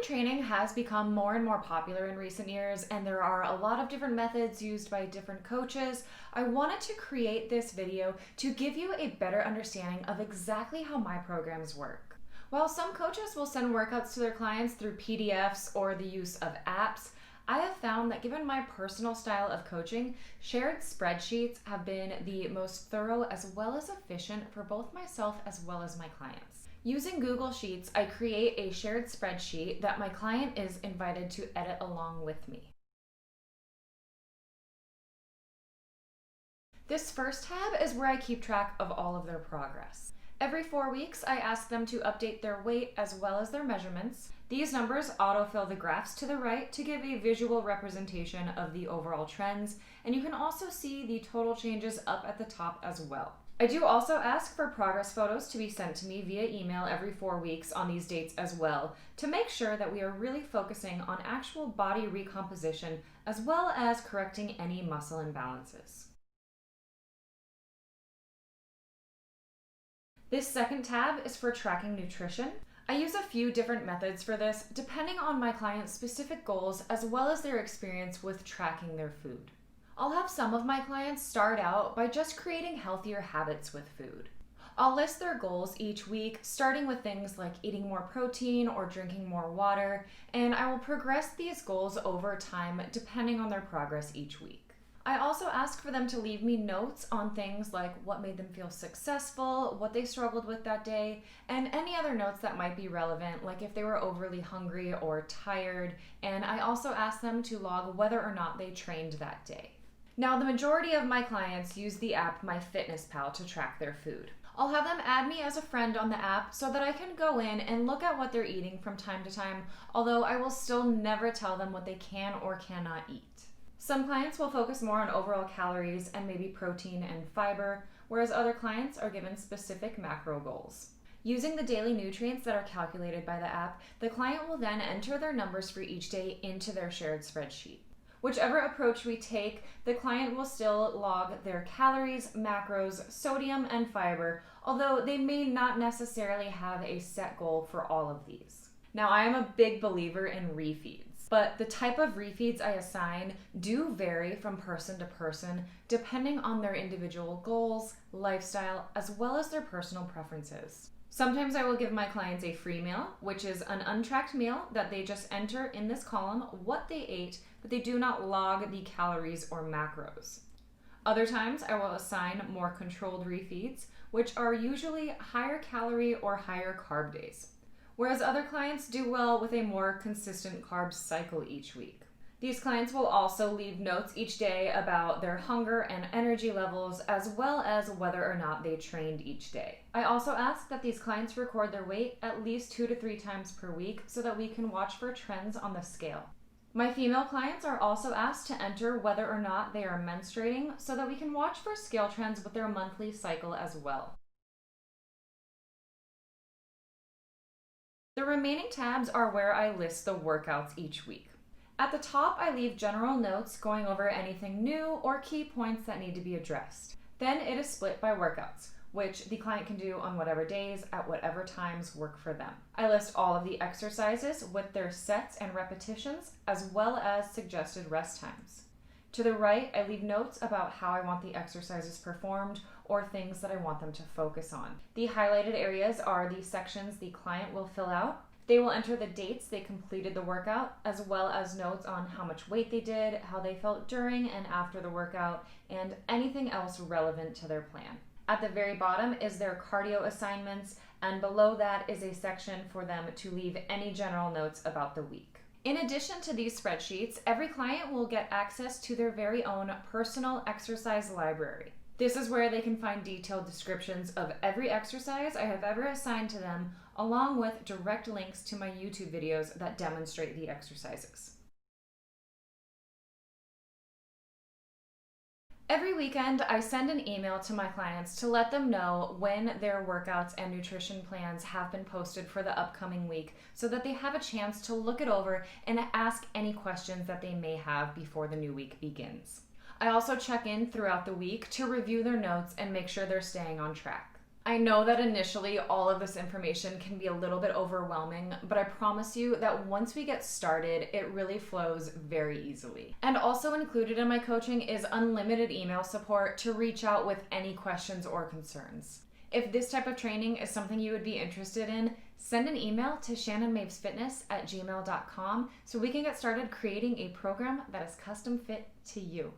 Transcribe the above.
Online training has become more and more popular in recent years, and there are a lot of different methods used by different coaches. I wanted to create this video to give you a better understanding of exactly how my programs work. While some coaches will send workouts to their clients through PDFs or the use of apps, I have found that given my personal style of coaching, shared spreadsheets have been the most thorough as well as efficient for both myself as well as my clients. Using Google Sheets, I create a shared spreadsheet that my client is invited to edit along with me. This first tab is where I keep track of all of their progress. Every 4 weeks, I ask them to update their weight as well as their measurements. These numbers autofill the graphs to the right to give a visual representation of the overall trends, and you can also see the total changes up at the top as well. I do also ask for progress photos to be sent to me via email every 4 weeks on these dates as well, to make sure that we are really focusing on actual body recomposition as well as correcting any muscle imbalances. This second tab is for tracking nutrition. I use a few different methods for this depending on my client's specific goals as well as their experience with tracking their food. I'll have some of my clients start out by just creating healthier habits with food. I'll list their goals each week, starting with things like eating more protein or drinking more water, and I will progress these goals over time depending on their progress each week. I also ask for them to leave me notes on things like what made them feel successful, what they struggled with that day, and any other notes that might be relevant, like if they were overly hungry or tired, and I also ask them to log whether or not they trained that day. Now, the majority of my clients use the app MyFitnessPal to track their food. I'll have them add me as a friend on the app so that I can go in and look at what they're eating from time to time, although I will still never tell them what they can or cannot eat. Some clients will focus more on overall calories and maybe protein and fiber, whereas other clients are given specific macro goals. Using the daily nutrients that are calculated by the app, the client will then enter their numbers for each day into their shared spreadsheet. Whichever approach we take, the client will still log their calories, macros, sodium, and fiber, although they may not necessarily have a set goal for all of these. Now, I am a big believer in refeeds, but the type of refeeds I assign do vary from person to person depending on their individual goals, lifestyle, as well as their personal preferences. Sometimes I will give my clients a free meal, which is an untracked meal that they just enter in this column what they ate, but they do not log the calories or macros. Other times I will assign more controlled refeeds, which are usually higher calorie or higher carb days, whereas other clients do well with a more consistent carb cycle each week. These clients will also leave notes each day about their hunger and energy levels, as well as whether or not they trained each day. I also ask that these clients record their weight at least 2 to 3 times per week so that we can watch for trends on the scale. My female clients are also asked to enter whether or not they are menstruating so that we can watch for scale trends with their monthly cycle as well. The remaining tabs are where I list the workouts each week. At the top, I leave general notes going over anything new or key points that need to be addressed. Then it is split by workouts, which the client can do on whatever days at whatever times work for them. I list all of the exercises with their sets and repetitions, as well as suggested rest times. To the right, I leave notes about how I want the exercises performed or things that I want them to focus on. The highlighted areas are the sections the client will fill out. They will enter the dates they completed the workout, as well as notes on how much weight they did, how they felt during and after the workout, and anything else relevant to their plan. At the very bottom is their cardio assignments, and below that is a section for them to leave any general notes about the week. In addition to these spreadsheets, every client will get access to their very own personal exercise library. This is where they can find detailed descriptions of every exercise I have ever assigned to them, along with direct links to my YouTube videos that demonstrate the exercises. Every weekend, I send an email to my clients to let them know when their workouts and nutrition plans have been posted for the upcoming week so that they have a chance to look it over and ask any questions that they may have before the new week begins. I also check in throughout the week to review their notes and make sure they're staying on track. I know that initially all of this information can be a little bit overwhelming, but I promise you that once we get started, it really flows very easily. And also included in my coaching is unlimited email support to reach out with any questions or concerns. If this type of training is something you would be interested in, send an email to shannonmavesfitness@gmail.com so we can get started creating a program that is custom fit to you.